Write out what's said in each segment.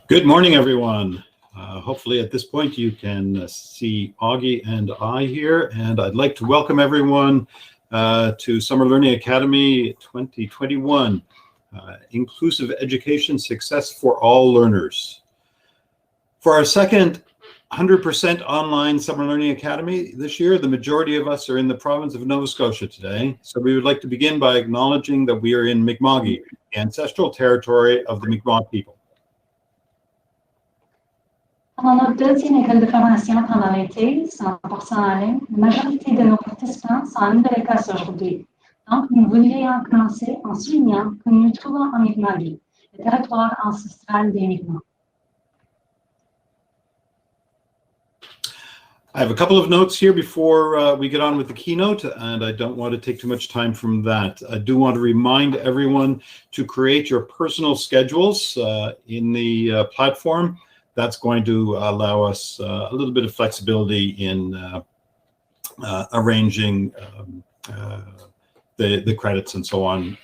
Good morning, everyone. Hopefully at this point you can see Augie and I here, and I'd like to welcome everyone to Summer Learning Academy 2021, Inclusive Education Success for All Learners. For our second 100% online Summer Learning Academy this year, the majority of us are in the province of Nova Scotia today, so we would like to begin by acknowledging that we are in Mi'kma'ki, the ancestral territory of the Mi'kmaq people. Pendant notre deuxième école de formation pendant l'été, 100% en ligne, la majorité de nos participants sont en Nouvelle-Écosse aujourd'hui. Donc, nous voudrions commencer en soulignant que nous nous trouvons en Mi'kma'ki, le territoire ancestral des Mi'kmaq. I have a couple of notes here before we get on with the keynote, and I don't want to take too much time from that. I do want to remind everyone to create your personal schedules in the platform. That's going to allow us a little bit of flexibility in arranging the credits and so on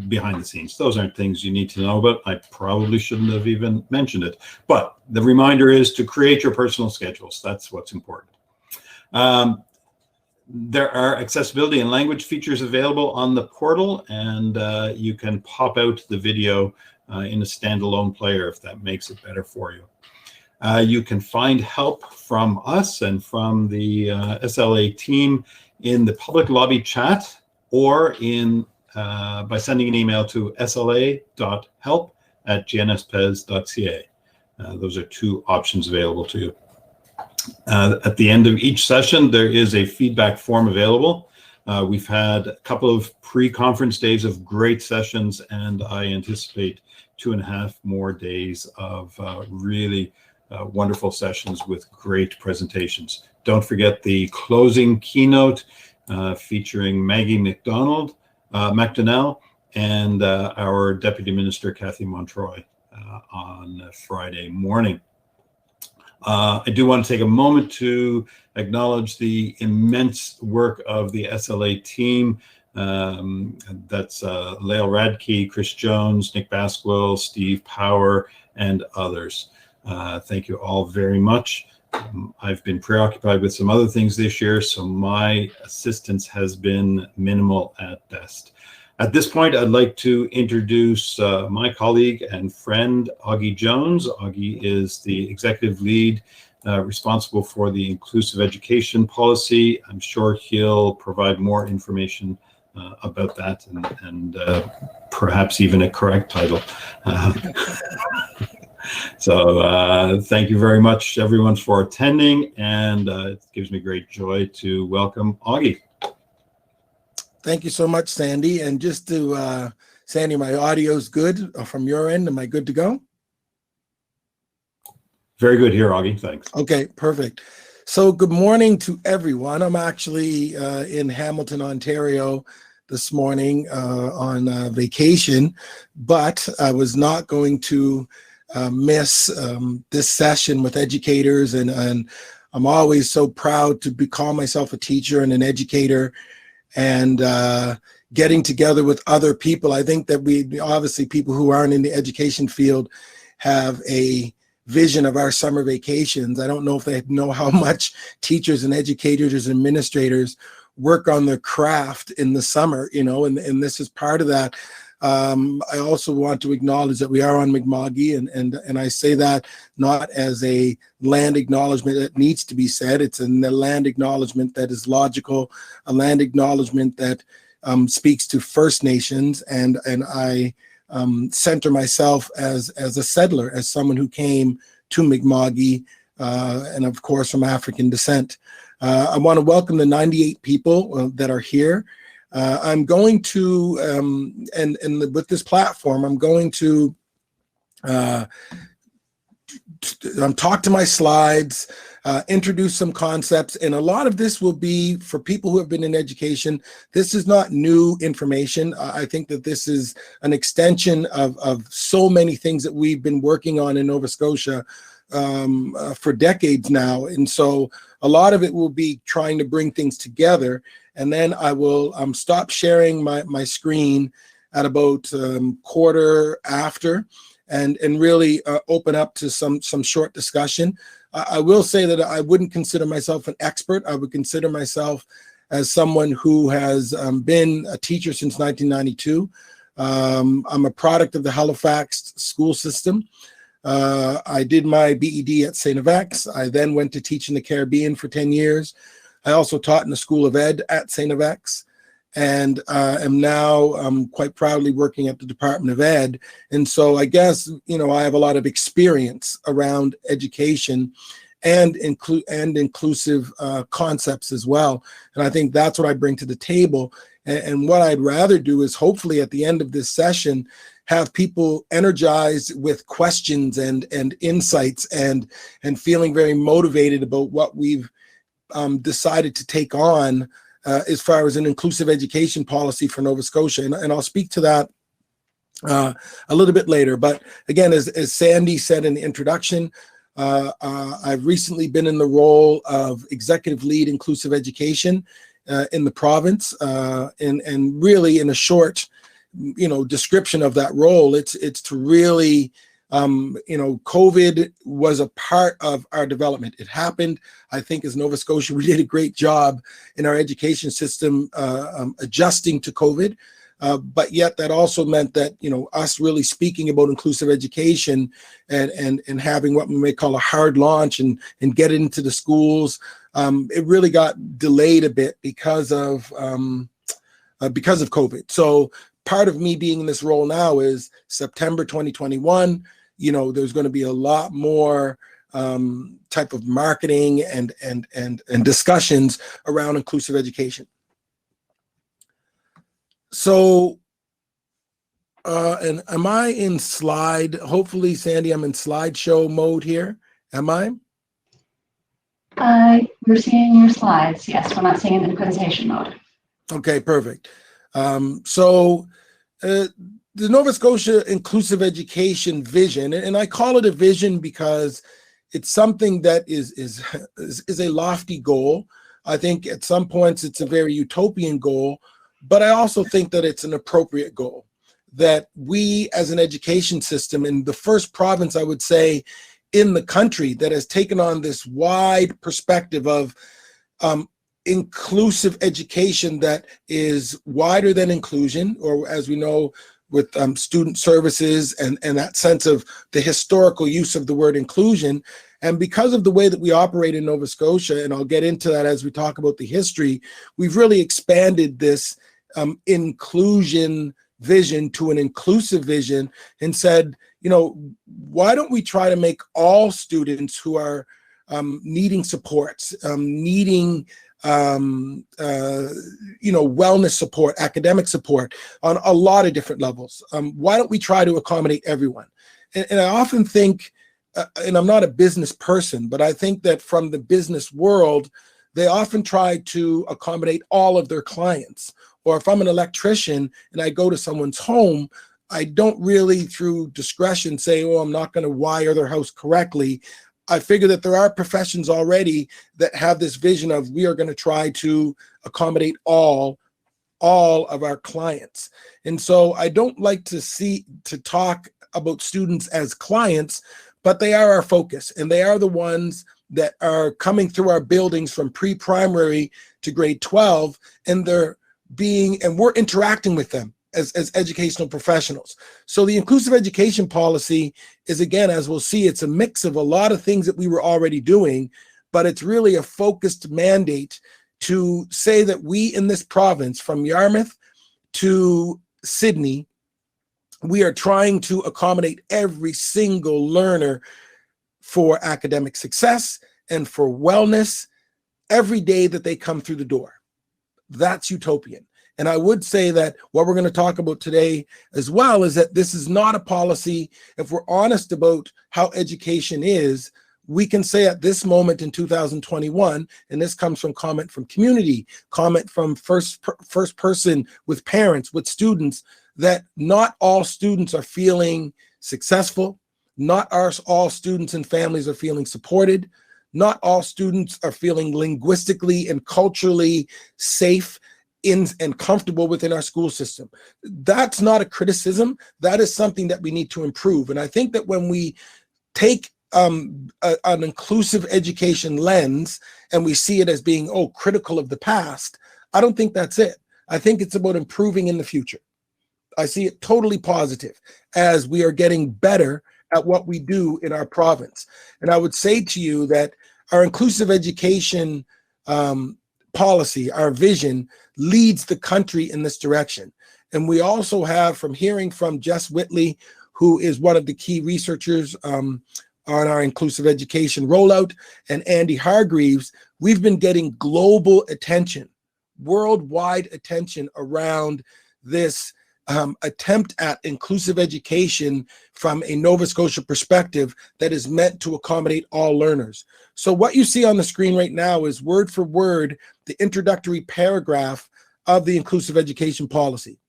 behind the scenes. Those aren't things you need to know about. I probably shouldn't have even mentioned it. But the reminder is to create your personal schedules. That's what's important. There are accessibility and language features available on the portal, and you can pop out the video in a standalone player if that makes it better for you. You can find help from us and from the SLA team in the public lobby chat or in by sending an email to sla.help@gnspes.ca. Those are two options available to you. At the end of each session, there is a feedback form available. We've had a couple of pre-conference days of great sessions, and I anticipate 2.5 more days of really wonderful sessions with great presentations. Don't forget the closing keynote featuring Maggie McDonnell and our Deputy Minister, Kathy Montroy, on Friday morning. I do want to take a moment to acknowledge the immense work of the SLA team. That's Lael Radke, Chris Jones, Nick Basquill, Steve Power, and others. Thank you all very much. I've been preoccupied with some other things this year, so my assistance has been minimal at best. At this point, I'd like to introduce my colleague and friend, Augie Jones. Augie is the executive lead responsible for the inclusive education policy. I'm sure he'll provide more information about that and perhaps even a correct title. So thank you very much, everyone, for attending, and it gives me great joy to welcome Augie. Thank you so much, Sandy. And just to, Sandy, my audio's good from your end. Am I good to go? Very good here, Augie. Thanks. Okay, perfect. So good morning to everyone. I'm actually in Hamilton, Ontario this morning on vacation, but I was not going to miss this session with educators, and I'm always so proud to call myself a teacher and an educator, and getting together with other people. I think that we obviously, people who aren't in the education field, have a vision of our summer vacations. I don't know if they know how much teachers and educators and administrators work on their craft in the summer, you know, and this is part of that. I also want to acknowledge that we are on Mi'kma'ki, and I say that not as a land acknowledgement that needs to be said. It's a land acknowledgement that is logical, a land acknowledgement that speaks to First Nations, and I center myself as a settler, as someone who came to Mi'kma'ki, and of course from African descent. I want to welcome the 98 people that are here. I'm going to, and with this platform, I'm going to talk to my slides, introduce some concepts, and a lot of this will be for people who have been in education. This is not new information. I think that this is an extension of so many things that we've been working on in Nova Scotia for decades now, and so a lot of it will be trying to bring things together. And then I will stop sharing my screen at about quarter after, and really open up to some short discussion. I will say that I wouldn't consider myself an expert. I would consider myself as someone who has been a teacher since 1992. I'm a product of the Halifax school system. I did my BEd at St. FX. I then went to teach in the Caribbean for 10 years. I also taught in the School of Ed at St. FX, and am now quite proudly working at the Department of Ed. And so I guess, I have a lot of experience around education and inclusive concepts as well. And I think that's what I bring to the table. And what I'd rather do is hopefully at the end of this session, have people energized with questions and insights and feeling very motivated about what we've decided to take on as far as an inclusive education policy for Nova Scotia. And I'll speak to that a little bit later. But again, as Sandy said in the introduction, I've recently been in the role of executive lead inclusive education in the province, and really in a short, description of that role, it's to really, COVID was a part of our development. It happened. I think as Nova Scotia, we did a great job in our education system adjusting to COVID. But yet that also meant that, us really speaking about inclusive education and having what we may call a hard launch and get it into the schools, it really got delayed a bit because of COVID. So part of me being in this role now is September 2021, there's going to be a lot more type of marketing and discussions around inclusive education. So, and am I in slide? Hopefully, Sandy, I'm in slideshow mode here. Am I? We're seeing your slides. Yes, we're not seeing it in presentation mode. Okay, perfect. So the Nova Scotia inclusive education vision, and I call it a vision because it's something that is a lofty goal. I think at some points it's a very utopian goal, but I also think that it's an appropriate goal, that we as an education system, in the first province, I would say, in the country that has taken on this wide perspective of inclusive education that is wider than inclusion, or as we know with student services and that sense of the historical use of the word inclusion. And because of the way that we operate in Nova Scotia, and I'll get into that as we talk about the history, we've really expanded this inclusion vision to an inclusive vision and said, why don't we try to make all students who are needing supports, needing wellness support, academic support on a lot of different levels. Why don't we try to accommodate everyone? And I often think, and I'm not a business person, but I think that from the business world, they often try to accommodate all of their clients. Or if I'm an electrician and I go to someone's home, I don't really, through discretion, say, oh, I'm not going to wire their house correctly. I figure that there are professions already that have this vision of we are going to try to accommodate all of our clients. And so I don't like to talk about students as clients, but they are our focus, and they are the ones that are coming through our buildings from pre-primary to grade 12, and we're interacting with them as educational professionals. So the inclusive education policy is, again, as we'll see, it's a mix of a lot of things that we were already doing, but it's really a focused mandate to say that we in this province, from Yarmouth to Sydney, we are trying to accommodate every single learner for academic success and for wellness every day that they come through the door. That's utopian. And I would say that what we're going to talk about today as well is that this is not a policy. If we're honest about how education is, we can say at this moment in 2021, and this comes from comment from community, comment from first person with parents, with students, that not all students are feeling successful. Not all students and families are feeling supported. Not all students are feeling linguistically and culturally safe in and comfortable within our school system. That's not a criticism. That is something that we need to improve. And I think that when we take an inclusive education lens and we see it as being, oh, critical of the past, I don't think that's it. I think it's about improving in the future. I see it totally positive as we are getting better at what we do in our province. And I would say to you that our inclusive education policy, our vision, leads the country in this direction. And we also have, from hearing from Jess Whitley, who is one of the key researchers on our inclusive education rollout, and Andy Hargreaves, we've been getting global attention, worldwide attention around this attempt at inclusive education from a Nova Scotia perspective that is meant to accommodate all learners. So what you see on the screen right now is word for word the introductory paragraph of the inclusive education policy.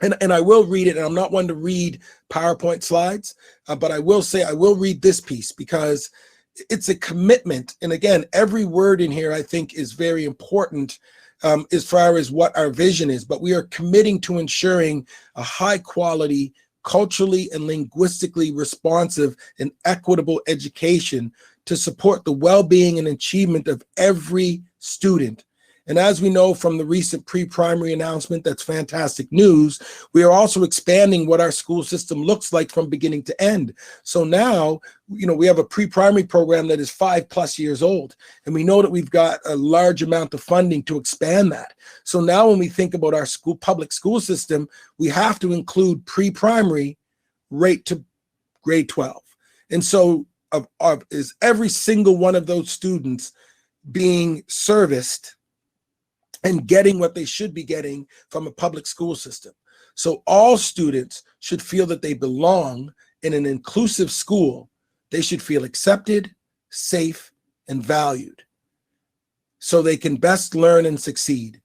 And I will read it, and I'm not one to read PowerPoint slides, but I will say I will read this piece because it's a commitment. And again, every word in here I think is very important as far as what our vision is, but we are committing to ensuring a high quality, culturally and linguistically responsive and equitable education to support the well-being and achievement of every student. And as we know from the recent pre-primary announcement, that's fantastic news, we are also expanding what our school system looks like from beginning to end. So now, we have a pre-primary program that is 5+ years old, and we know that we've got a large amount of funding to expand that. So now when we think about our public school system, we have to include pre-primary right to grade 12. And so is every single one of those students being serviced and getting what they should be getting from a public school system. So all students should feel that they belong in an inclusive school. They should feel accepted, safe, and valued so they can best learn and succeed.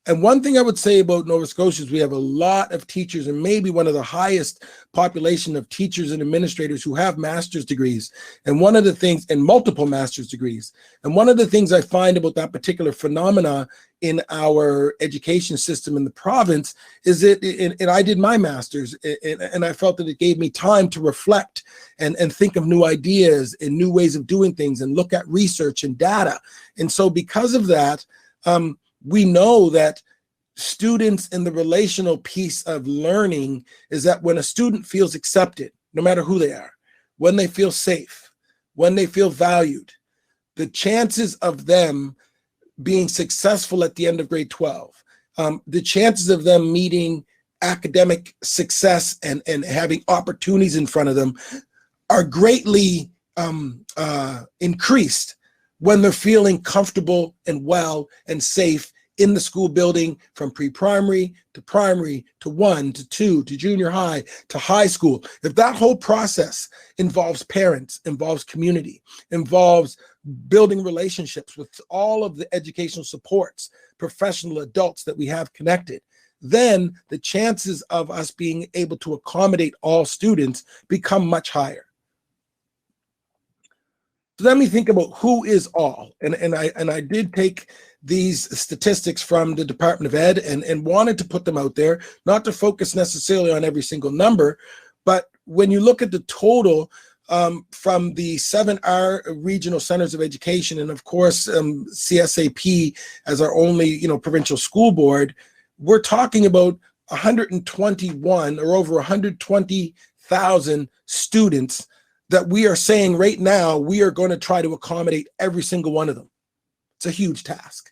And one thing I would say about Nova Scotia is we have a lot of teachers, and maybe one of the highest population of teachers and administrators who have master's degrees. And one of the things, and multiple master's degrees. And one of the things I find about that particular phenomena in our education system in the province is and I did my master's, and I felt that it gave me time to reflect and think of new ideas and new ways of doing things and look at research and data. And so because of that, we know that students in the relational piece of learning is that when a student feels accepted, no matter who they are, when they feel safe, when they feel valued, the chances of them being successful at the end of grade 12, the chances of them meeting academic success and having opportunities in front of them are greatly increased when they're feeling comfortable and well and safe in the school building, from pre-primary to primary to 1 to 2 to junior high to high school. If that whole process involves parents, involves community, involves building relationships with all of the educational supports, professional adults that we have connected, then the chances of us being able to accommodate all students become much higher. So let me think about who is all. And I did take these statistics from the Department of Ed and wanted to put them out there, not to focus necessarily on every single number, but when you look at the total from the 7R regional centers of education, and of course CSAP as our only provincial school board, we're talking about 121 or over 120,000 students that we are saying right now we are going to try to accommodate every single one of them. It's a huge task.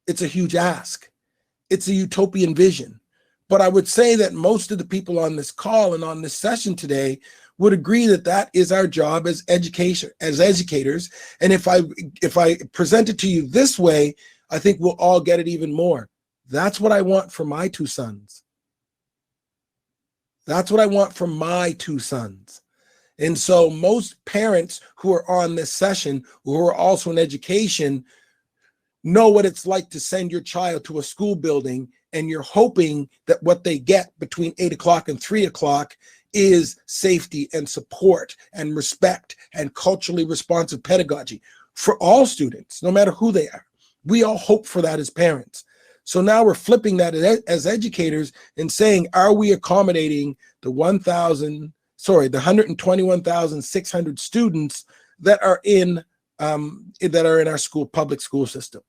It's a huge ask. It's a utopian vision. But I would say that most of the people on this call and on this session today would agree that that is our job as educators. And if I present it to you this way, I think we'll all get it even more. That's what I want for my two sons. That's what I want for my two sons. And so most parents who are on this session, who are also in education, know what it's like to send your child to a school building and you're hoping that what they get between 8 o'clock and 3 o'clock is safety and support and respect and culturally responsive pedagogy for all students, no matter who they are. We all hope for that as parents. So now we're flipping that as educators and saying, are we accommodating the 121,600 students that are in our public school system?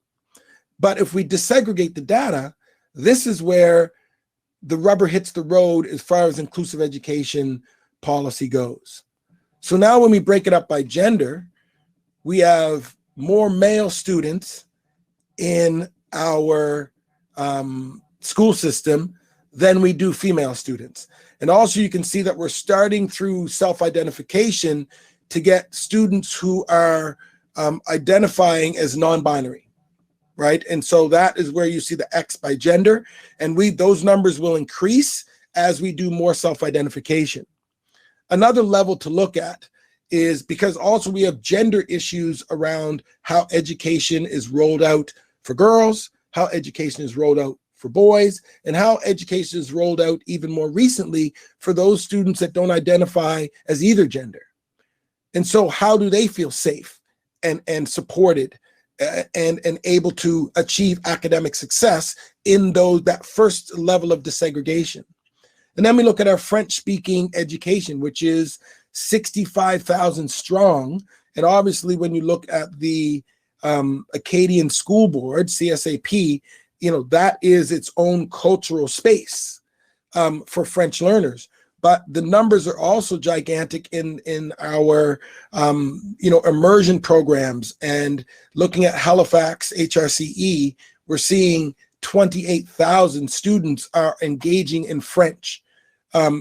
But if we desegregate the data, this is where the rubber hits the road as far as inclusive education policy goes. So now when we break it up by gender, we have more male students in our school system than we do female students. And also you can see that we're starting through self-identification to get students who are identifying as non-binary, right? And so that is where you see the X by gender, and those numbers will increase as we do more self-identification. Another level to look at is because also we have gender issues around how education is rolled out for girls, how education is rolled out for boys, and how education is rolled out even more recently for those students that don't identify as either gender. And so how do they feel safe and supported and able to achieve academic success in that first level of desegregation? And then we look at our French-speaking education, which is 65,000 strong. And obviously, when you look at the Acadian School Board, CSAP, that is its own cultural space for French learners. But the numbers are also gigantic in our, immersion programs. And looking at Halifax HRCE, we're seeing 28,000 students are engaging in French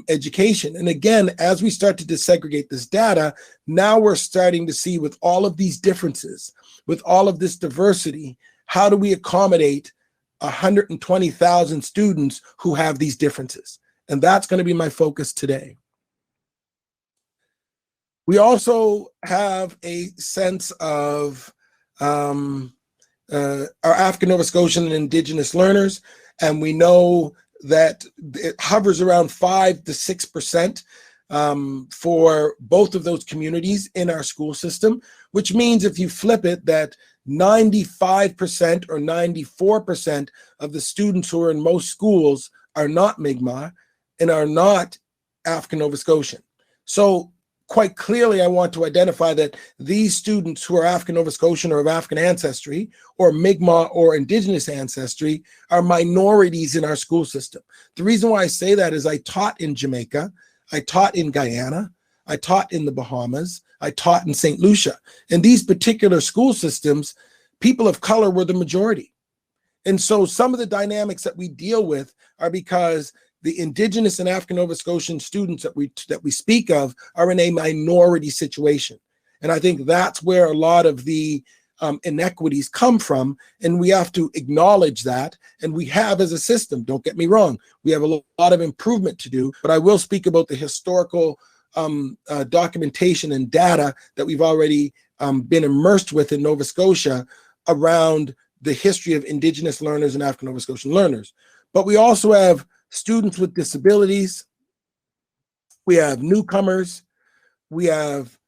education. And again, as we start to desegregate this data, now we're starting to see, with all of these differences, with all of this diversity, how do we accommodate 120,000 students who have these differences? And that's going to be my focus today. We also have a sense of our African Nova Scotian and Indigenous learners, and we know that it hovers around 5 to 6% for both of those communities in our school system, which means if you flip it, that 95% or 94% of the students who are in most schools are not Mi'kmaq and are not African Nova Scotian. So quite clearly, I want to identify that these students who are African Nova Scotian or of African ancestry, or Mi'kmaq or Indigenous ancestry, are minorities in our school system. The reason why I say that is I taught in Jamaica, I taught in Guyana, I taught in the Bahamas, I taught in St. Lucia. In these particular school systems, people of color were the majority. And so some of the dynamics that we deal with are because the Indigenous and African Nova Scotian students that we speak of are in a minority situation. And I think that's where a lot of the inequities come from, and we have to acknowledge that. And we have, as a system, don't get me wrong, we have a lot of improvement to do, but I will speak about the historical documentation and data that we've already been immersed with in Nova Scotia around the history of Indigenous learners and African Nova Scotian learners. But we also have students with disabilities, we have newcomers, we have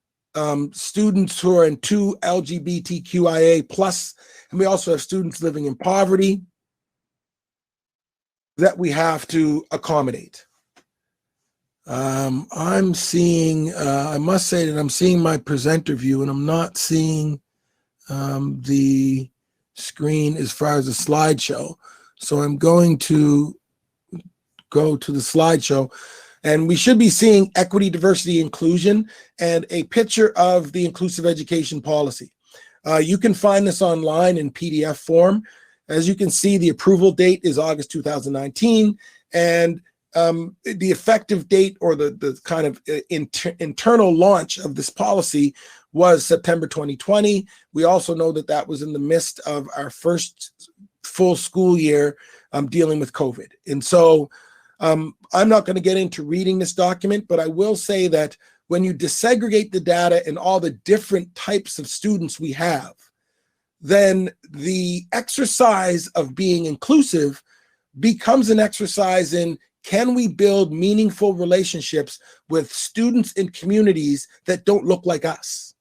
students who are in 2 LGBTQIA plus, and we also have students living in poverty that we have to accommodate. I'm seeing, I must say that I'm seeing my presenter view, and I'm not seeing the screen as far as the slideshow. So I'm going to go to the slideshow, and we should be seeing equity, diversity, inclusion, and a picture of the inclusive education policy. You can find this online in PDF form. As you can see, the approval date is August 2019, and the effective date, or the kind of internal launch of this policy, was September 2020. We also know that that was in the midst of our first full school year dealing with COVID. And so I'm not going to get into reading this document, but I will say that when you desegregate the data and all the different types of students we have, then the exercise of being inclusive becomes an exercise in, can we build meaningful relationships with students in communities that don't look like us?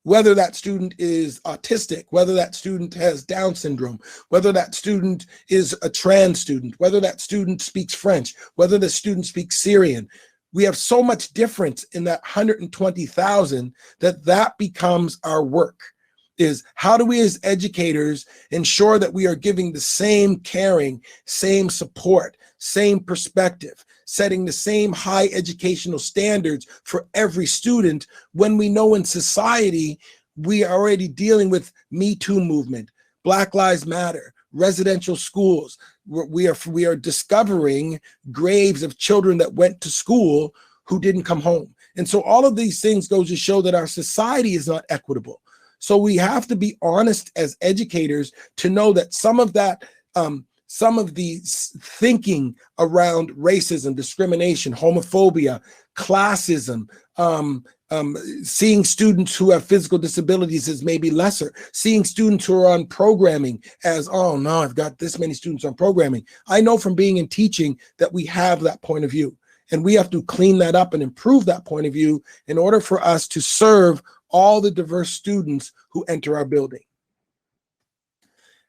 whether that student is autistic, whether that student has Down syndrome, whether that student is a trans student, whether that student speaks French, whether the student speaks Syrian. We have so much difference in that 120,000 that becomes our work, is how do we as educators ensure that we are giving the same caring, same support, same perspective, setting the same high educational standards for every student, when we know in society we are already dealing with Me Too movement, Black Lives Matter, residential schools. We are discovering graves of children that went to school who didn't come home. And so all of these things goes to show that our society is not equitable. So we have to be honest as educators to know that some of the thinking around racism, discrimination, homophobia, classism, seeing students who have physical disabilities as maybe lesser, seeing students who are on programming as, oh no, I've got this many students on programming. I know from being in teaching that we have that point of view, and we have to clean that up and improve that point of view in order for us to serve all the diverse students who enter our building.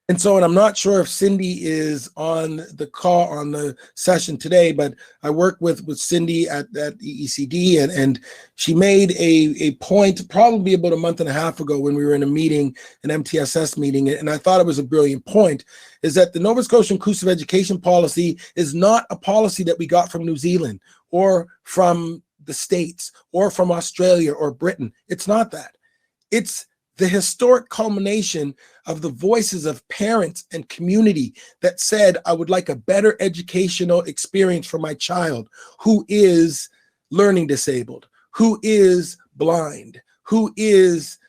And so, and I'm not sure if Cindy is on the call on the session today, but I work with Cindy at EECD, and she made a point probably about a month and a half ago when we were in a meeting, an MTSS meeting, and I thought it was a brilliant point, is that the Nova Scotia Inclusive Education Policy is not a policy that we got from New Zealand or from the States or from Australia or Britain. It's not that. It's the historic culmination of the voices of parents and community that said, I would like a better educational experience for my child who is learning disabled, who is blind, who is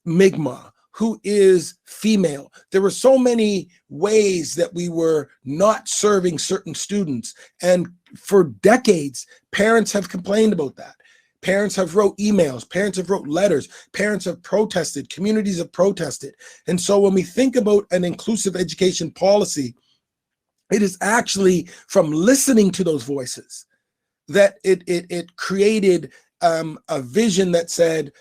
Mi'kmaq, who is female. There were so many ways that we were not serving certain students. And for decades, parents have complained about that. Parents have wrote emails, parents have wrote letters, parents have protested, communities have protested. And so when we think about an inclusive education policy, it is actually from listening to those voices that it created a vision that said,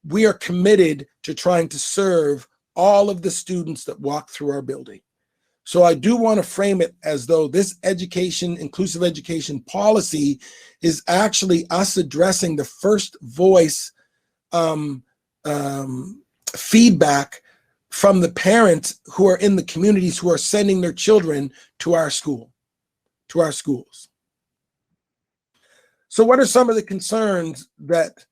we are committed to trying to serve all of the students that walk through our building. So I do want to frame it as though this inclusive education policy is actually us addressing the first voice feedback from the parents who are in the communities who are sending their children to our schools. So what are some of the concerns that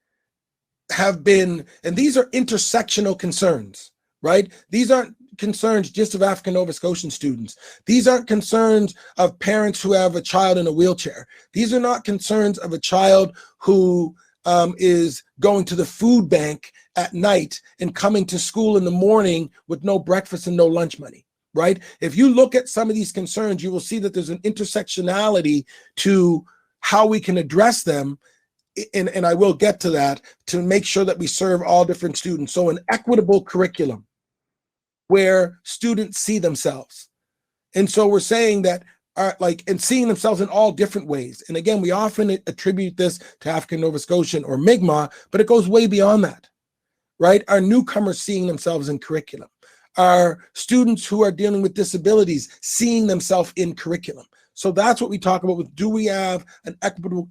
have been, and these are intersectional concerns, right? These aren't concerns just of African Nova Scotian students. These aren't concerns of parents who have a child in a wheelchair. These are not concerns of a child who is going to the food bank at night and coming to school in the morning with no breakfast and no lunch money, right? If you look at some of these concerns, you will see that there's an intersectionality to how we can address them. And I will get to that, to make sure that we serve all different students. So an equitable curriculum where students see themselves. And so we're saying that, and seeing themselves in all different ways. And again, we often attribute this to African Nova Scotian or Mi'kmaq, but it goes way beyond that, right? Our newcomers seeing themselves in curriculum. Our students who are dealing with disabilities seeing themselves in curriculum. So that's what we talk about with, do we have an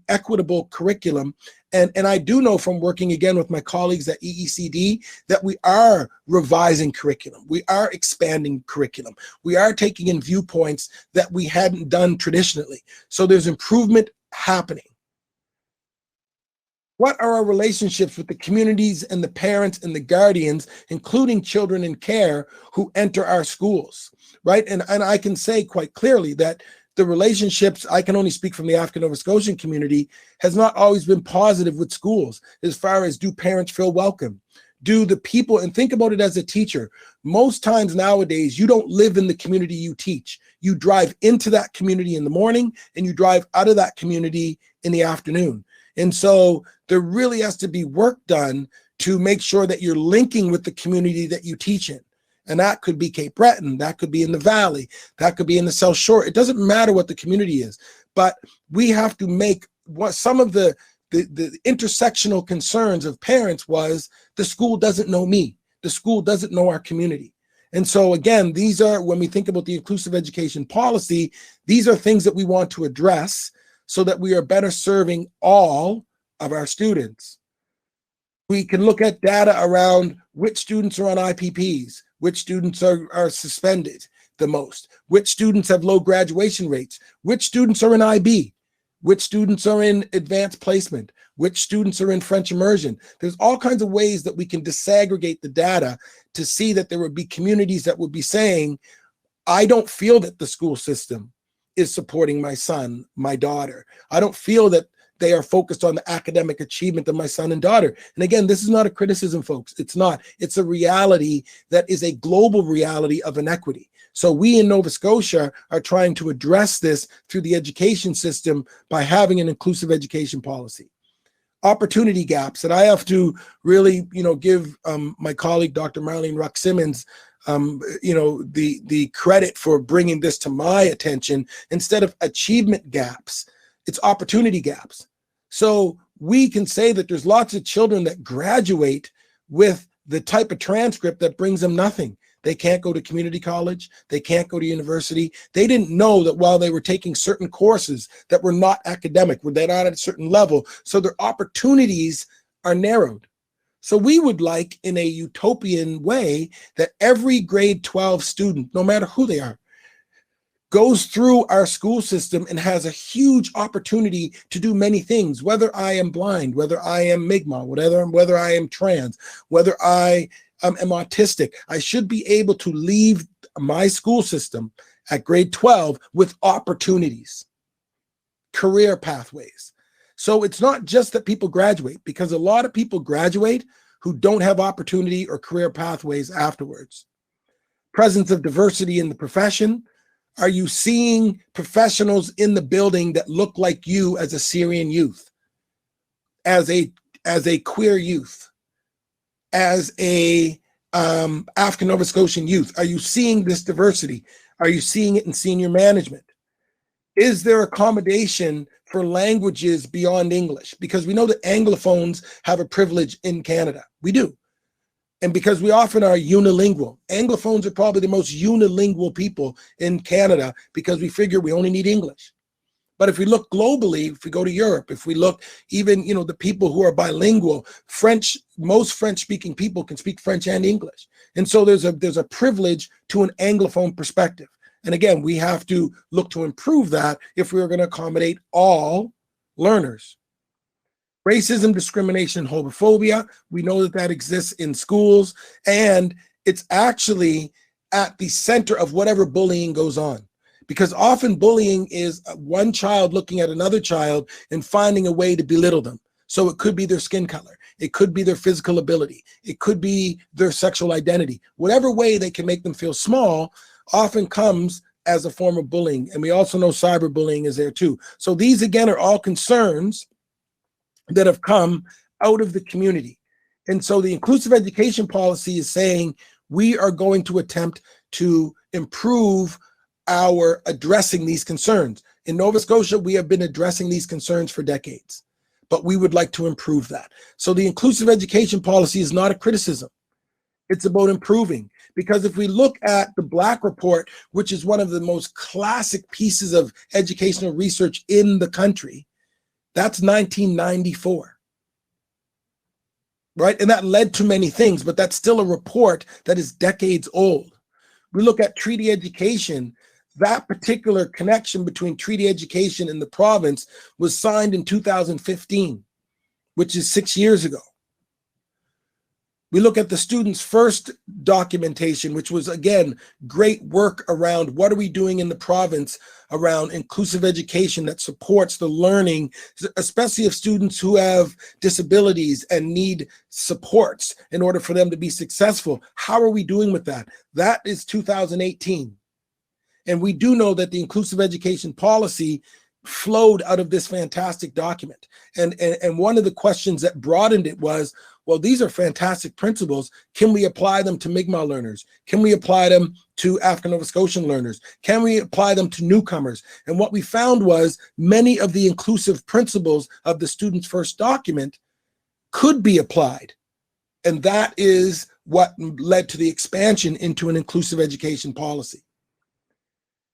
equitable curriculum? And I do know from working again with my colleagues at EECD that we are revising curriculum. We are expanding curriculum. We are taking in viewpoints that we hadn't done traditionally. So there's improvement happening. What are our relationships with the communities and the parents and the guardians, including children in care who enter our schools, right? And I can say quite clearly that the relationships, I can only speak from the African Nova Scotian community, has not always been positive with schools as far as, do parents feel welcome? Do the people, and think about it as a teacher, most times nowadays, you don't live in the community you teach. You drive into that community in the morning and you drive out of that community in the afternoon. And so there really has to be work done to make sure that you're linking with the community that you teach in. And that could be Cape Breton, that could be in the Valley, that could be in the South Shore. It doesn't matter what the community is, but we have to make some of the the intersectional concerns of parents was the school doesn't know me. The school doesn't know our community. And so again, these are, when we think about the inclusive education policy, these are things that we want to address so that we are better serving all of our students. We can look at data around which students are on IPPs, which students are suspended the most, which students have low graduation rates, which students are in IB, which students are in advanced placement, which students are in French immersion. There's all kinds of ways that we can disaggregate the data to see that there would be communities that would be saying, I don't feel that the school system is supporting my son, my daughter. I don't feel that they are focused on the academic achievement of my son and daughter. And again, this is not a criticism, folks. It's not. It's a reality that is a global reality of inequity. So we in Nova Scotia are trying to address this through the education system by having an inclusive education policy. Opportunity gaps, and I have to really, give my colleague, Dr. Marlene Ruck-Simmons, the credit for bringing this to my attention. Instead of achievement gaps, it's opportunity gaps. So we can say that there's lots of children that graduate with the type of transcript that brings them nothing. They can't go to community college. They can't go to university. They didn't know that while they were taking certain courses that were not academic, were they not at a certain level, so their opportunities are narrowed. So we would like, in a utopian way, that every grade 12 student, no matter who they are, goes through our school system and has a huge opportunity to do many things, whether I am blind, whether I am Mi'kmaq, whether I am trans, whether I am autistic. I should be able to leave my school system at grade 12 with opportunities, career pathways. So it's not just that people graduate, because a lot of people graduate who don't have opportunity or career pathways afterwards. Presence of diversity in the profession. Are you seeing professionals in the building that look like you as a Syrian youth, as a queer youth, as a African Nova Scotian youth? Are you seeing this diversity? Are you seeing it in senior management? Is there accommodation for languages beyond English? Because we know that Anglophones have a privilege in Canada. We do. And because we often are unilingual. Anglophones are probably the most unilingual people in Canada because we figure we only need English. But if we look globally, if we go to Europe, if we look even, the people who are bilingual, most French-speaking people can speak French and English. And so there's a privilege to an Anglophone perspective. And again, we have to look to improve that if we are going to accommodate all learners. Racism, discrimination, homophobia, we know that exists in schools, and it's actually at the center of whatever bullying goes on. Because often bullying is one child looking at another child and finding a way to belittle them. So it could be their skin color, it could be their physical ability, it could be their sexual identity. Whatever way they can make them feel small often comes as a form of bullying. And we also know cyberbullying is there too. So these, again, are all concerns that have come out of the community. And so the inclusive education policy is saying we are going to attempt to improve our addressing these concerns. In Nova Scotia, we have been addressing these concerns for decades, but we would like to improve that. So the inclusive education policy is not a criticism. It's about improving. Because if we look at the Black Report, which is one of the most classic pieces of educational research in the country, that's 1994, right? And that led to many things, but that's still a report that is decades old. We look at treaty education. That particular connection between treaty education and the province was signed in 2015, which is 6 years ago. We look at the students' first documentation, which was, again, great work around what are we doing in the province around inclusive education that supports the learning, especially of students who have disabilities and need supports in order for them to be successful. How are we doing with that? That is 2018. And we do know that the inclusive education policy flowed out of this fantastic document. And one of the questions that broadened it was, well, these are fantastic principles. Can we apply them to Mi'kmaq learners? Can we apply them to African Nova Scotian learners? Can we apply them to newcomers? And what we found was many of the inclusive principles of the student's first document could be applied. And that is what led to the expansion into an inclusive education policy.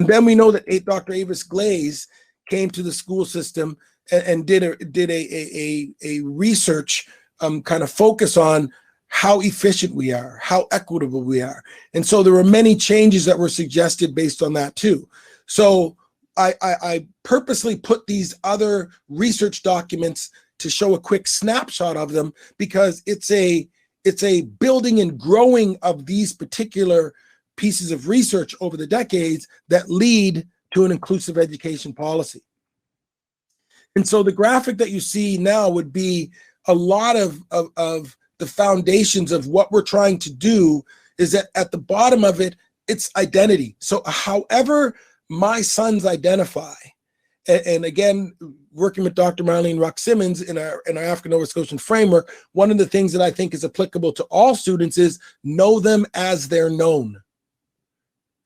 And then we know that Dr. Avis Glaze came to the school system and did a research kind of focus on how efficient we are, how equitable we are. And so there were many changes that were suggested based on that too. So I purposely put these other research documents to show a quick snapshot of them, because it's a building and growing of these particular pieces of research over the decades that lead to an inclusive education policy. And so the graphic that you see now would be a lot of the foundations of what we're trying to do. Is that at the bottom of it, it's identity. So however my sons identify, and again, working with Dr. Marlene Ruck-Simmons in our African Nova Scotian framework, one of the things that I think is applicable to all students is know them as they're known.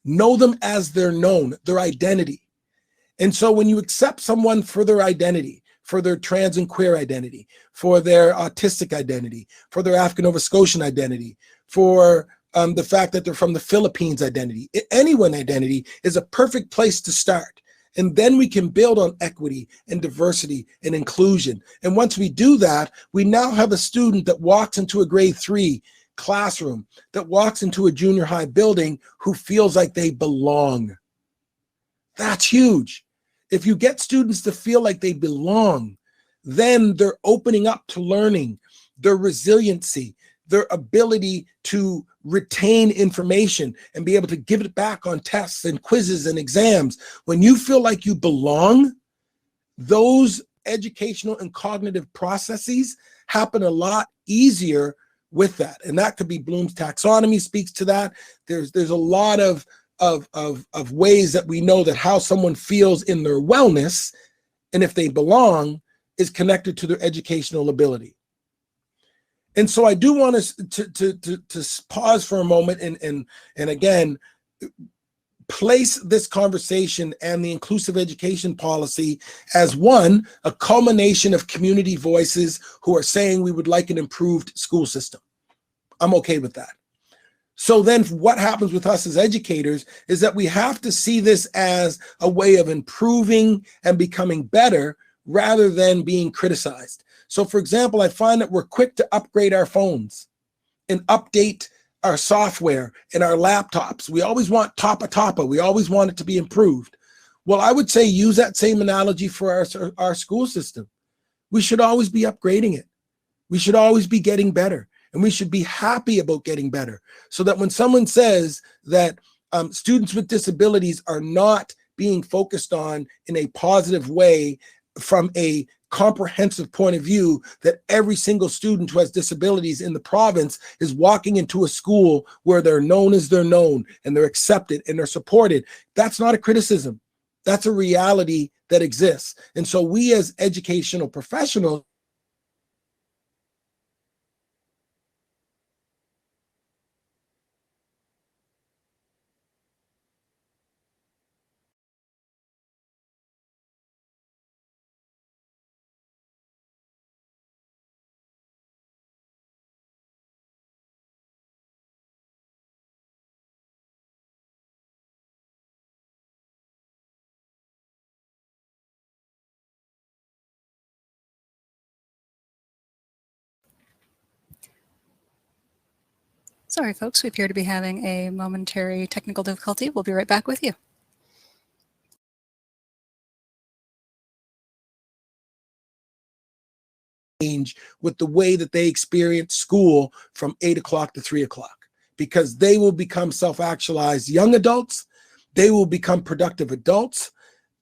Know them as they're known, their identity. And so when you accept someone for their identity, for their trans and queer identity, for their autistic identity, for their African Nova Scotian identity, for the fact that they're from the Philippines identity, anyone identity is a perfect place to start. And then we can build on equity and diversity and inclusion. And once we do that, we now have a student that walks into a grade 3 classroom, that walks into a junior high building, who feels like they belong. That's huge. If you get students to feel like they belong, then they're opening up to learning, their resiliency, their ability to retain information and be able to give it back on tests and quizzes and exams. When you feel like you belong, those educational and cognitive processes happen a lot easier with that. And that could be Bloom's taxonomy speaks to that. There's a lot of ways that we know that how someone feels in their wellness, and if they belong, is connected to their educational ability. And so I do want us to pause for a moment and again, place this conversation and the inclusive education policy as one, a culmination of community voices who are saying we would like an improved school system. I'm okay with that. So then what happens with us as educators is that we have to see this as a way of improving and becoming better rather than being criticized. So for example, I find that we're quick to upgrade our phones and update our software and our laptops. We always want tapa. We always want it to be improved. Well, I would say use that same analogy for our school system. We should always be upgrading it. We should always be getting better. And we should be happy about getting better, so that when someone says that students with disabilities are not being focused on in a positive way from a comprehensive point of view, that every single student who has disabilities in the province is walking into a school where they're known as they're known and they're accepted and they're supported. That's not a criticism. That's a reality that exists. And so we as educational professionals Sorry, folks, we appear to be having a momentary technical difficulty. We'll be right back with you. change with the way that they experience school from 8 o'clock to 3 o'clock, because they will become self-actualized young adults, they will become productive adults,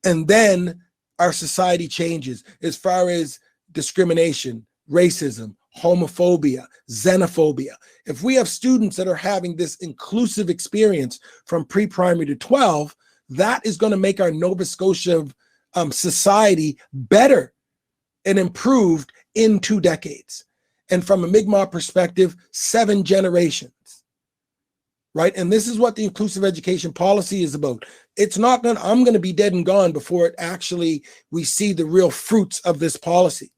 and then our society changes as far as discrimination, racism, homophobia, xenophobia. If we have students that are having this inclusive experience from pre-primary to 12, that is going to make our Nova Scotia society better and improved in 2 decades. And from a Mi'kmaq perspective, 7 generations, right? And this is what the inclusive education policy is about. It's not going I'm going to be dead and gone before it actually we see the real fruits of this policy.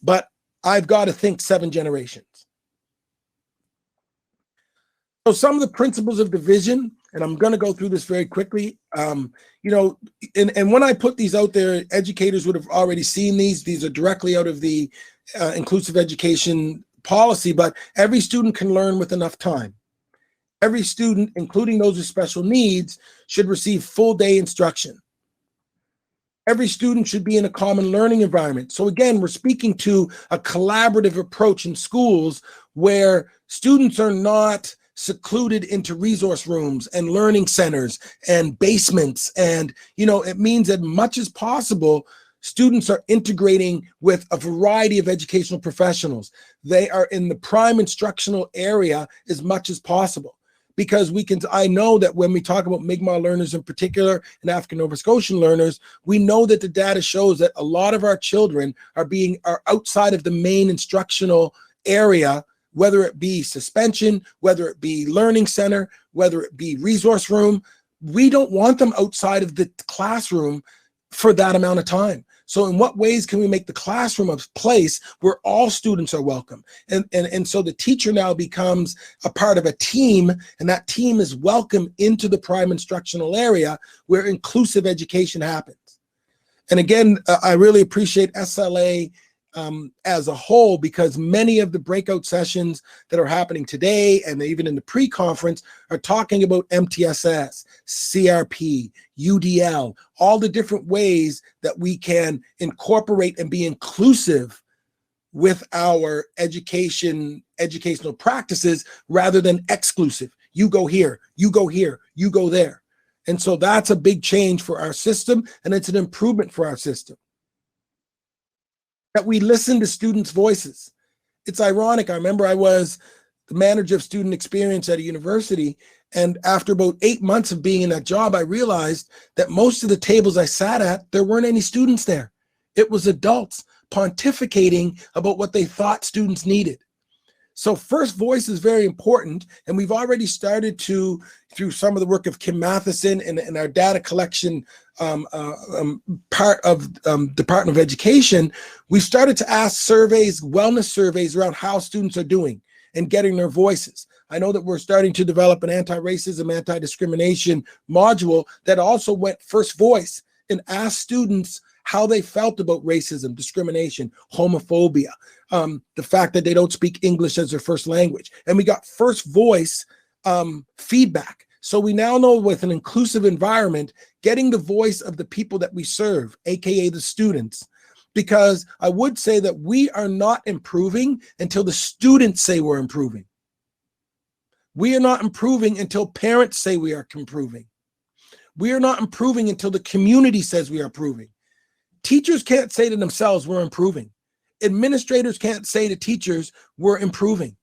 But I've got to think 7 generations. So some of the principles of division, and I'm going to go through this very quickly. And when I put these out there, educators would have already seen these. These are directly out of the inclusive education policy, but every student can learn with enough time. Every student, including those with special needs, should receive full day instruction. Every student should be in a common learning environment. So again, we're speaking to a collaborative approach in schools where students are not secluded into resource rooms and learning centers and basements. And, it means that much as possible, students are integrating with a variety of educational professionals. They are in the prime instructional area as much as possible. Because I know that when we talk about Mi'kmaq learners in particular and African Nova Scotian learners, we know that the data shows that a lot of our children are outside of the main instructional area, whether it be suspension, whether it be learning center, whether it be resource room. We don't want them outside of the classroom for that amount of time. So in what ways can we make the classroom a place where all students are welcome? And so the teacher now becomes a part of a team, and that team is welcome into the prime instructional area where inclusive education happens. And again, I really appreciate SLA as a whole, because many of the breakout sessions that are happening today and even in the pre-conference are talking about MTSS, CRP, UDL, all the different ways that we can incorporate and be inclusive with our educational practices rather than exclusive. You go here, you go here, you go there. And so that's a big change for our system, and it's an improvement for our system. That we listen to students' voices. It's ironic. I remember I was the manager of student experience at a university, and after about 8 months of being in that job, I realized that most of the tables I sat at, there weren't any students there. It was adults pontificating about what they thought students needed. So first voice is very important, and we've already started to, through some of the work of Kim Matheson and our data collection part of Department of Education, we've started to ask surveys, wellness surveys around how students are doing and getting their voices. I know that we're starting to develop an anti-racism, anti-discrimination module that also went first voice and asked students how they felt about racism, discrimination, homophobia, the fact that they don't speak English as their first language. And we got first voice feedback. So we now know with an inclusive environment, getting the voice of the people that we serve, AKA the students, because I would say that we are not improving until the students say we're improving. We are not improving until parents say we are improving. We are not improving until the community says we are improving. Teachers can't say to themselves, we're improving. Administrators can't say to teachers, we're improving.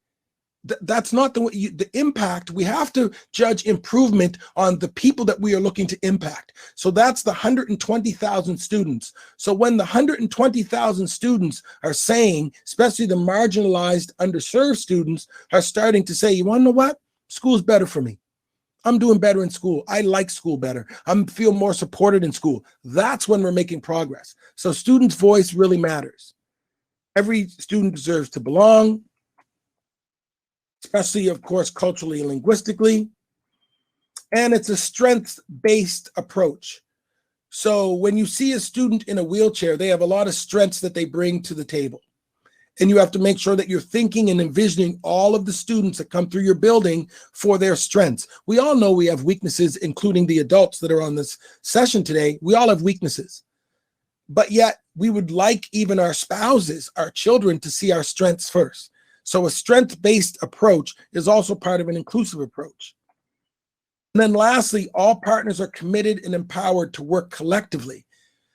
That's not the impact. We have to judge improvement on the people that we are looking to impact. So that's the 120,000 students. So when the 120,000 students are saying, especially the marginalized, underserved students are starting to say, you want to know what? School's better for me. I'm doing better in school. I like school better. I feel more supported in school. That's when we're making progress. So students' voice really matters. Every student deserves to belong, especially, of course, culturally and linguistically. And it's a strengths-based approach. So when you see a student in a wheelchair, they have a lot of strengths that they bring to the table. And you have to make sure that you're thinking and envisioning all of the students that come through your building for their strengths. We all know we have weaknesses, including the adults that are on this session today. We all have weaknesses. But yet we would like even our spouses, our children, to see our strengths first. So a strength-based approach is also part of an inclusive approach. And then lastly, all partners are committed and empowered to work collectively.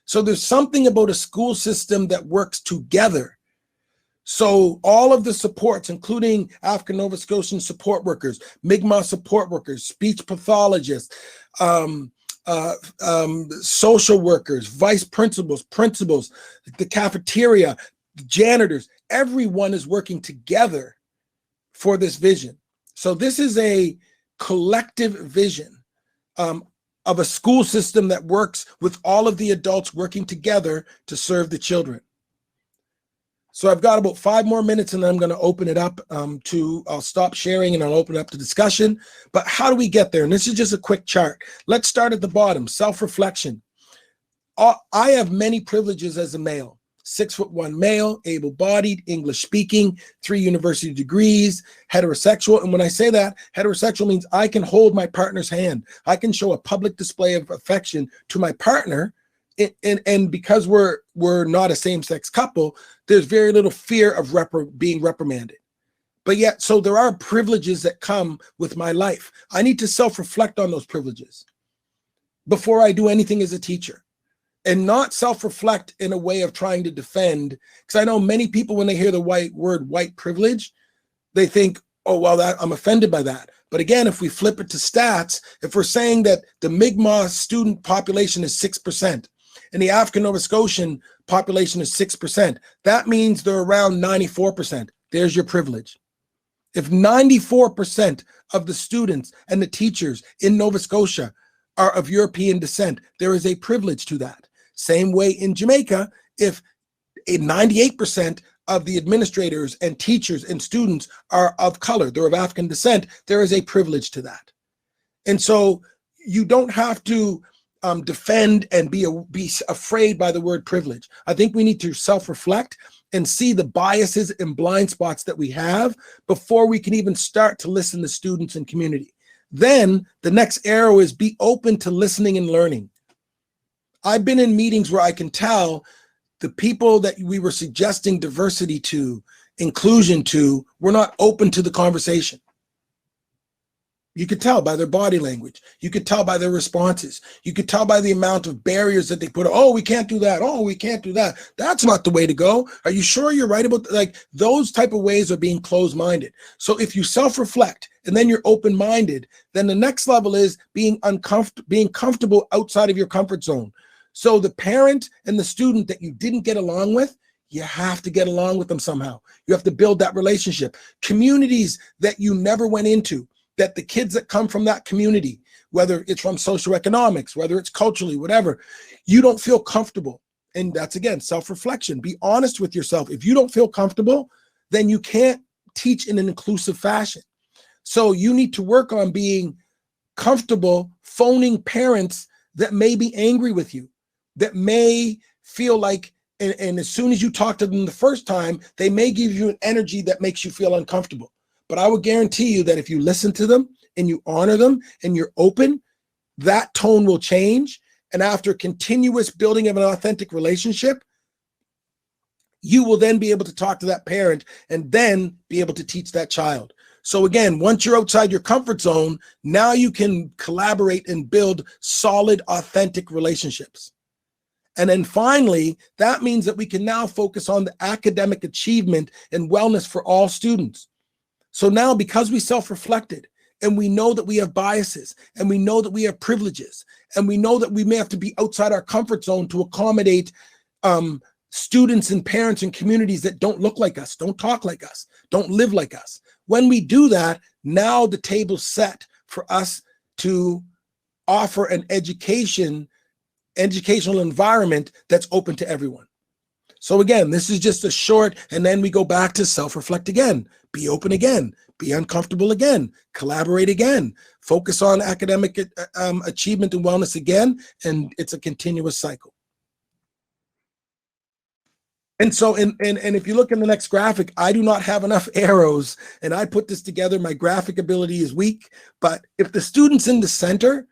So there's something about a school system that works together. So all of the supports, including African Nova Scotian support workers, Mi'kmaq support workers, speech pathologists, social workers, vice principals, principals, the cafeteria, the janitors, everyone is working together for this vision. So this is a collective vision of a school system that works with all of the adults working together to serve the children. So I've got about 5 more minutes and then I'm going to open it up I'll stop sharing and I'll open it up to discussion. But how do we get there? And this is just a quick chart. Let's start at the bottom, self-reflection. I have many privileges as a male. 6'1" male, able-bodied, English speaking, 3 university degrees, heterosexual. And when I say that, heterosexual means I can hold my partner's hand. I can show a public display of affection to my partner. And because we're not a same-sex couple, there's very little fear of being reprimanded. But yet, so there are privileges that come with my life. I need to self-reflect on those privileges before I do anything as a teacher. And not self-reflect in a way of trying to defend, because I know many people, when they hear the word white privilege, they think, oh, well, I'm offended by that. But again, if we flip it to stats, if we're saying that the Mi'kmaq student population is 6% and the African Nova Scotian population is 6%, that means they're around 94%. There's your privilege. If 94% of the students and the teachers in Nova Scotia are of European descent, there is a privilege to that. Same way in Jamaica, if 98% of the administrators and teachers and students are of color, they're of African descent, there is a privilege to that. And so you don't have to defend and be afraid by the word privilege. I think we need to self-reflect and see the biases and blind spots that we have before we can even start to listen to students and community. Then the next arrow is be open to listening and learning. I've been in meetings where I can tell the people that we were suggesting diversity to, inclusion to, were not open to the conversation. You could tell by their body language. You could tell by their responses. You could tell by the amount of barriers that they put. Oh, we can't do that. Oh, we can't do that. That's not the way to go. Are you sure you're right about that? Like those type of ways are being closed-minded. So if you self-reflect and then you're open-minded, then the next level is being comfortable outside of your comfort zone. So the parent and the student that you didn't get along with, you have to get along with them somehow. You have to build that relationship. Communities that you never went into, that the kids that come from that community, whether it's from socioeconomics, whether it's culturally, whatever, you don't feel comfortable. And that's, again, self-reflection. Be honest with yourself. If you don't feel comfortable, then you can't teach in an inclusive fashion. So you need to work on being comfortable phoning parents that may be angry with you, that may feel like, and as soon as you talk to them the first time, they may give you an energy that makes you feel uncomfortable. But I would guarantee you that if you listen to them and you honor them and you're open, that tone will change. And after continuous building of an authentic relationship, you will then be able to talk to that parent and then be able to teach that child. So again, once you're outside your comfort zone, now you can collaborate and build solid, authentic relationships. And then finally, that means that we can now focus on the academic achievement and wellness for all students. So now, because we self-reflected and we know that we have biases and we know that we have privileges and we know that we may have to be outside our comfort zone to accommodate students and parents and communities that don't look like us, don't talk like us, don't live like us. When we do that, now the table's set for us to offer an educational environment that's open to everyone. So again, this is just a short, and then we go back to self-reflect again, be open again, be uncomfortable again, collaborate again, focus on academic achievement and wellness again, and it's a continuous cycle. And so, and if you look in the next graphic, I do not have enough arrows, and I put this together. My graphic ability is weak, but if the student's in the center,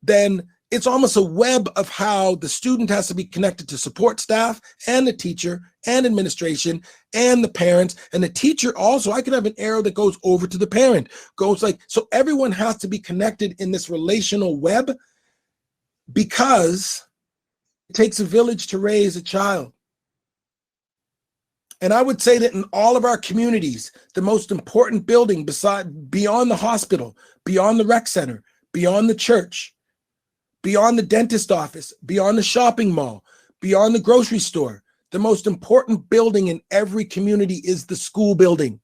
then it's almost a web of how the student has to be connected to support staff and the teacher and administration and the parents and the teacher. Also, I could have an arrow that goes over to the parent, goes like, so everyone has to be connected in this relational web, because it takes a village to raise a child. And I would say that in all of our communities, the most important building beyond the hospital, beyond the rec center, beyond the church, beyond the dentist office, beyond the shopping mall, beyond the grocery store. The most important building in every community is the school building,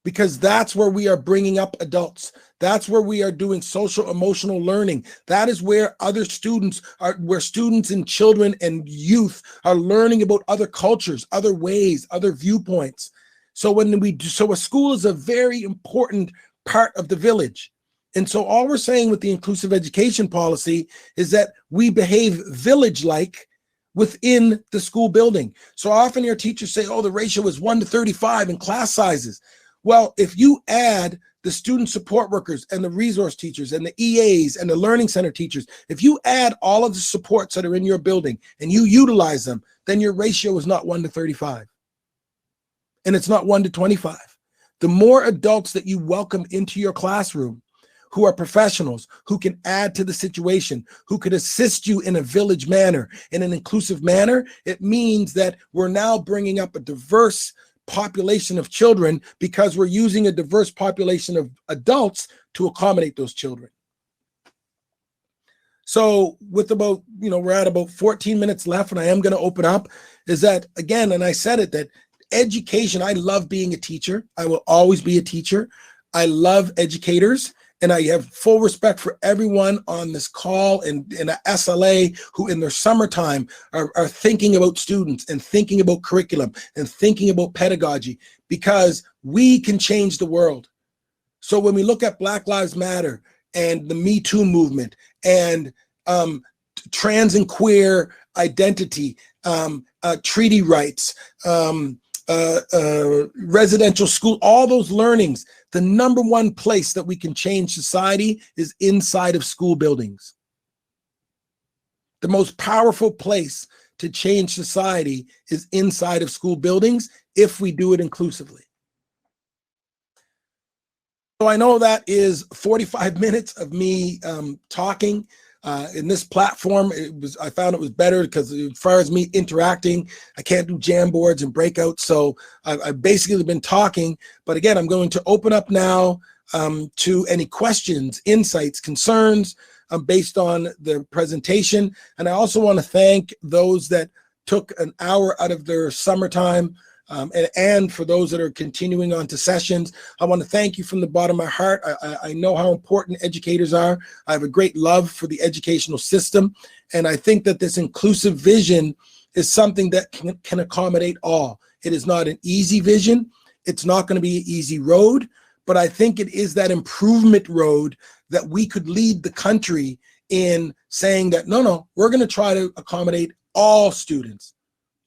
because that's where we are bringing up adults. That's where we are doing social emotional learning. That is where other students are, where students and children and youth are learning about other cultures, other ways, other viewpoints. So a school is a very important part of the village. And so all we're saying with the inclusive education policy is that we behave village-like within the school building. So often your teachers say, oh, the ratio is 1 to 35 in class sizes. Well, if you add the student support workers and the resource teachers and the EAs and the learning center teachers, if you add all of the supports that are in your building and you utilize them, then your ratio is not 1 to 35. And it's not 1 to 25. The more adults that you welcome into your classroom who are professionals, who can add to the situation, who could assist you in a village manner, in an inclusive manner, it means that we're now bringing up a diverse population of children because we're using a diverse population of adults to accommodate those children. So with about, we're at about 14 minutes left, and I am going to open up, is that, again, and I said it, that education, I love being a teacher. I will always be a teacher. I love educators. And I have full respect for everyone on this call and in a SLA who in their summertime are thinking about students and thinking about curriculum and thinking about pedagogy, because we can change the world. So when we look at Black Lives Matter and the Me Too movement and trans and queer identity, treaty rights, residential school, all those learnings, the number one place that we can change society is inside of school buildings. The most powerful place to change society is inside of school buildings if we do it inclusively. So I know that is 45 minutes of me talking. In this platform, I found it was better because as far as me interacting, I can't do jam boards and breakouts. So I've basically been talking, but again, I'm going to open up now to any questions, insights, concerns based on the presentation. And I also want to thank those that took an hour out of their summertime. And for those that are continuing on to sessions, I want to thank you from the bottom of my heart. I know how important educators are. I have a great love for the educational system. And I think that this inclusive vision is something that can accommodate all. It is not an easy vision. It's not going to be an easy road, but I think it is that improvement road that we could lead the country in saying that, no, we're going to try to accommodate all students.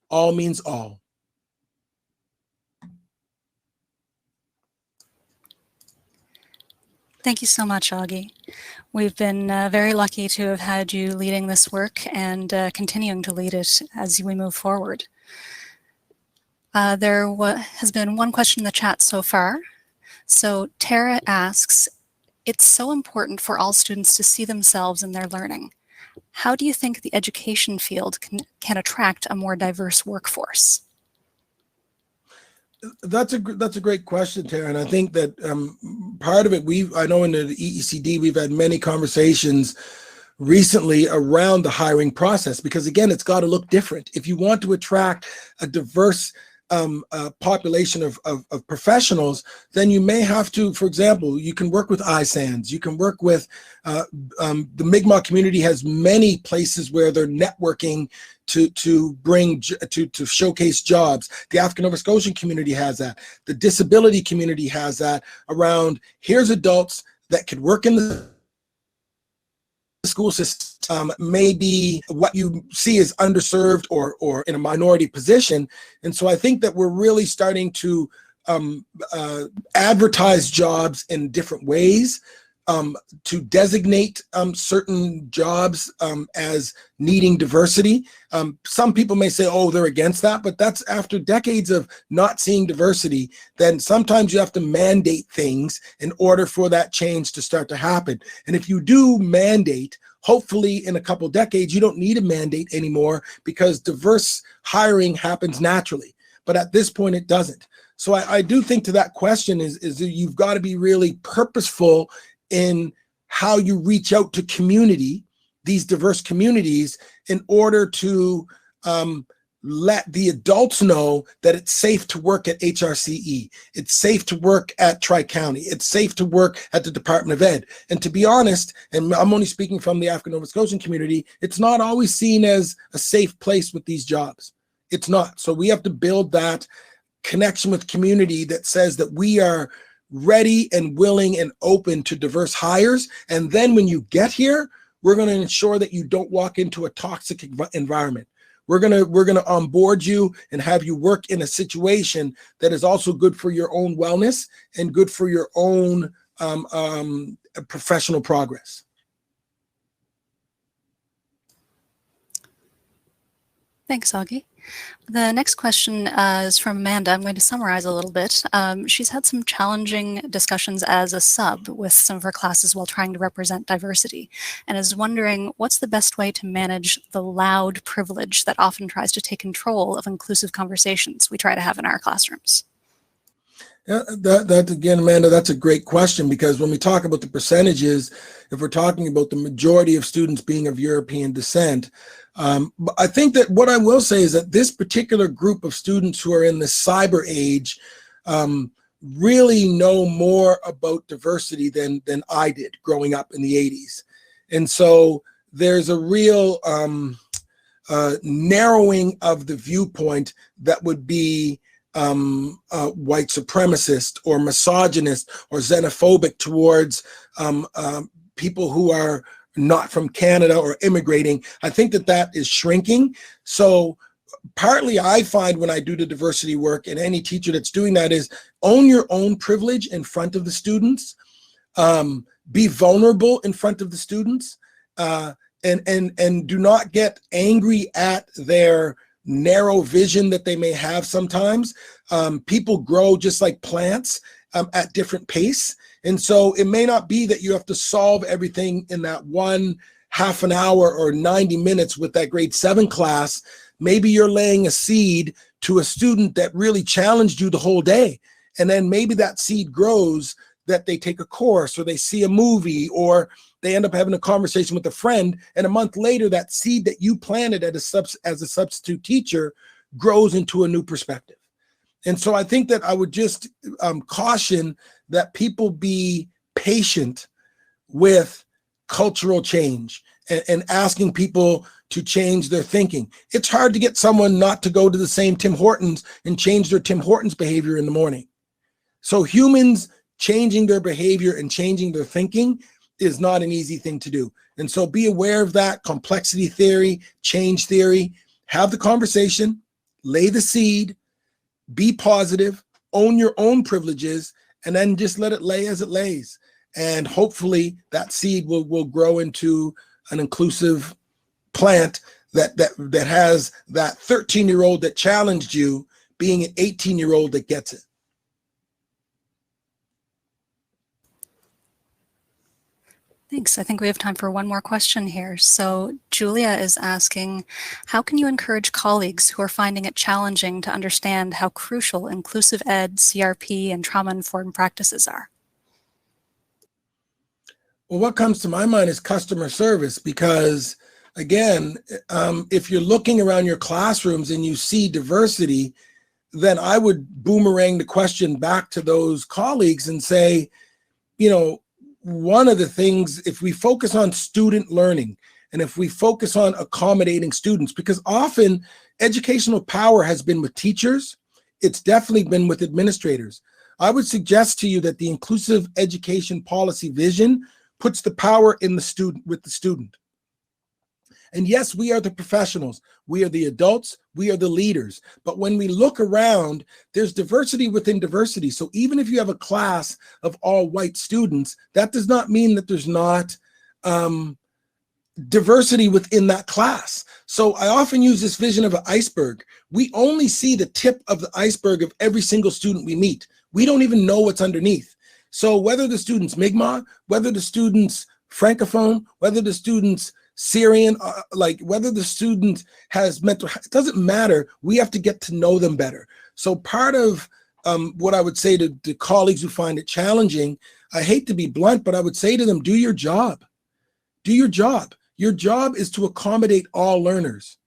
All means all. Thank you so much, Augie. We've been very lucky to have had you leading this work and continuing to lead it as we move forward. There has been one question in the chat so far. So Tara asks, it's so important for all students to see themselves in their learning. How do you think the education field can attract a more diverse workforce? That's a great question, Tara, and I think that part of it, I know in the EECD we've had many conversations recently around the hiring process, because again, it's got to look different. If you want to attract a diverse population of professionals, then you may have to, for example, you can work with ISANs, you can work with the Mi'kmaq community has many places where they're networking to showcase jobs. The African Nova Scotian community has that. The disability community has that around, here's adults that could work in the school system, maybe what you see is underserved or in a minority position. And so I think that we're really starting to advertise jobs in different ways, to designate certain jobs as needing diversity. Some people may say, oh, they're against that, but that's after decades of not seeing diversity. Then sometimes you have to mandate things in order for that change to start to happen. And if you do mandate, hopefully in a couple decades, you don't need a mandate anymore because diverse hiring happens naturally. But at this point, it doesn't. So I do think to that question is you've got to be really purposeful in how you reach out to community, these diverse communities, in order to let the adults know that it's safe to work at HRCE, it's safe to work at Tri-County, it's safe to work at the Department of Ed. And to be honest, and I'm only speaking from the African Nova Scotian community, it's not always seen as a safe place with these jobs. It's not. So we have to build that connection with community that says that we are ready and willing and open to diverse hires. And then when you get here, we're going to ensure that you don't walk into a toxic environment. We're gonna onboard you and have you work in a situation that is also good for your own wellness and good for your own professional progress. Thanks, Augie. The next question is from Amanda. I'm going to summarize a little bit. She's had some challenging discussions as a sub with some of her classes while trying to represent diversity, and is wondering what's the best way to manage the loud privilege that often tries to take control of inclusive conversations we try to have in our classrooms. Yeah, that again, Amanda, that's a great question, because when we talk about the percentages, if we're talking about the majority of students being of European descent, but I think that what I will say is that this particular group of students who are in the cyber age really know more about diversity than I did growing up in the 80s. And so there's a real narrowing of the viewpoint that would be white supremacist or misogynist or xenophobic towards people who are not from Canada or immigrating. I think that is shrinking. So partly I find when I do the diversity work, and any teacher that's doing that, is own your own privilege in front of the students, be vulnerable in front of the students, and do not get angry at their narrow vision that they may have sometimes. People grow just like plants at different pace. And so it may not be that you have to solve everything in that one half an hour or 90 minutes with that grade 7 class. Maybe you're laying a seed to a student that really challenged you the whole day. And then maybe that seed grows, that they take a course or they see a movie or they end up having a conversation with a friend. And a month later, that seed that you planted as a substitute teacher grows into a new perspective. And so I think that I would just caution that people be patient with cultural change and asking people to change their thinking. It's hard to get someone not to go to the same Tim Hortons and change their Tim Hortons behavior in the morning. So humans changing their behavior and changing their thinking is not an easy thing to do. And so be aware of that. Complexity theory, change theory, have the conversation, lay the seed, be positive, own your own privileges, and then just let it lay as it lays. And hopefully that seed will grow into an inclusive plant that has that 13-year-old that challenged you being an 18-year-old that gets it. Thanks. I think we have time for one more question here. So Julia is asking, how can you encourage colleagues who are finding it challenging to understand how crucial inclusive ed, CRP, and trauma-informed practices are? Well, what comes to my mind is customer service, because again, if you're looking around your classrooms and you see diversity, then I would boomerang the question back to those colleagues and say, you know, one of the things, if we focus on student learning and if we focus on accommodating students, because often educational power has been with teachers, it's definitely been with administrators. I would suggest to you that the inclusive education policy vision puts the power in the student, with the student. And yes, we are the professionals, we are the adults, we are the leaders. But when we look around, there's diversity within diversity. So even if you have a class of all white students, that does not mean that there's not diversity within that class. So I often use this vision of an iceberg. We only see the tip of the iceberg of every single student we meet. We don't even know what's underneath. So whether the student's Mi'kmaq, whether the student's Francophone, whether the student's Syrian, like whether the student has mental, it doesn't matter. We have to get to know them better. So part of what I would say to colleagues who find it challenging, I hate to be blunt, but I would say to them, do your job. Do your job. Your job is to accommodate all learners.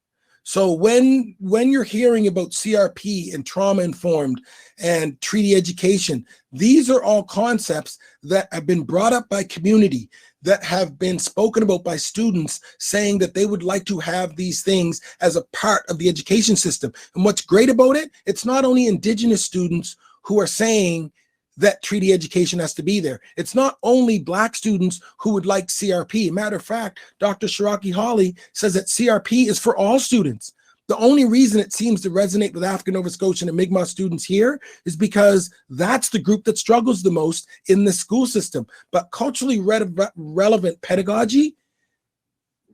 So when you're hearing about CRP and trauma-informed and treaty education, these are all concepts that have been brought up by community, that have been spoken about by students saying that they would like to have these things as a part of the education system. And what's great about it, it's not only Indigenous students who are saying that treaty education has to be there. It's not only Black students who would like CRP. Matter of fact, Dr. Shiraki Hawley says that CRP is for all students. The only reason it seems to resonate with African Nova Scotian and Mi'kmaq students here is because that's the group that struggles the most in the school system. But culturally relevant pedagogy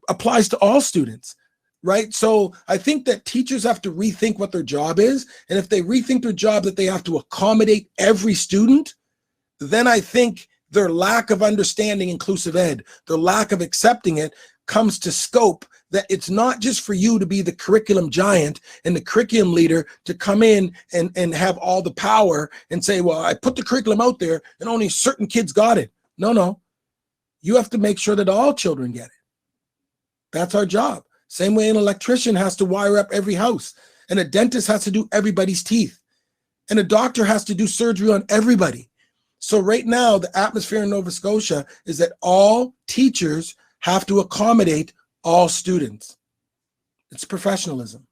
applies to all students, right? So I think that teachers have to rethink what their job is. And if they rethink their job that they have to accommodate every student, then I think their lack of understanding inclusive ed, their lack of accepting it, comes to scope that it's not just for you to be the curriculum giant and the curriculum leader to come in and have all the power and say, well, I put the curriculum out there and only certain kids got it. No. You have to make sure that all children get it. That's our job. Same way an electrician has to wire up every house, and a dentist has to do everybody's teeth, and a doctor has to do surgery on everybody. So right now, the atmosphere in Nova Scotia is that all teachers have to accommodate all students. It's professionalism.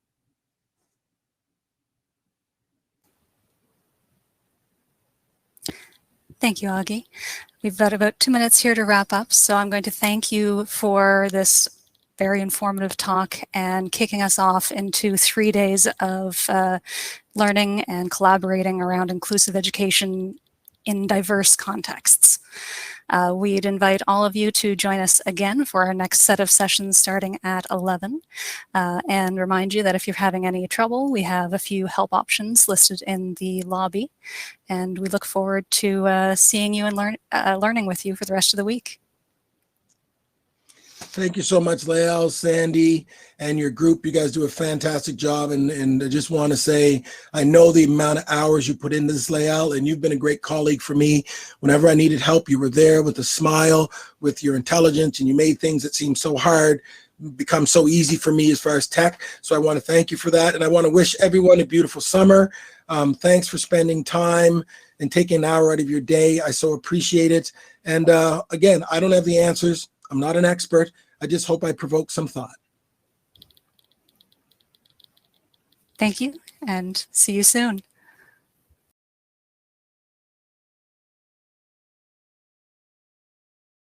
Thank you, Augie. We've got about 2 minutes here to wrap up, so I'm going to thank you for this very informative talk and kicking us off into 3 days of learning and collaborating around inclusive education in diverse contexts. We'd invite all of you to join us again for our next set of sessions starting at 11, and remind you that if you're having any trouble, we have a few help options listed in the lobby, and we look forward to seeing you and learning with you for the rest of the week. Thank you so much, Lael, Sandy, and your group. You guys do a fantastic job. And I just want to say, I know the amount of hours you put into this, Lael, and you've been a great colleague for me. Whenever I needed help, you were there with a smile, with your intelligence, and you made things that seemed so hard become so easy for me as far as tech. So I want to thank you for that. And I want to wish everyone a beautiful summer. Thanks for spending time and taking an hour out of your day. I so appreciate it. And again, I don't have the answers. I'm not an expert. I just hope I provoke some thought. Thank you, and see you soon.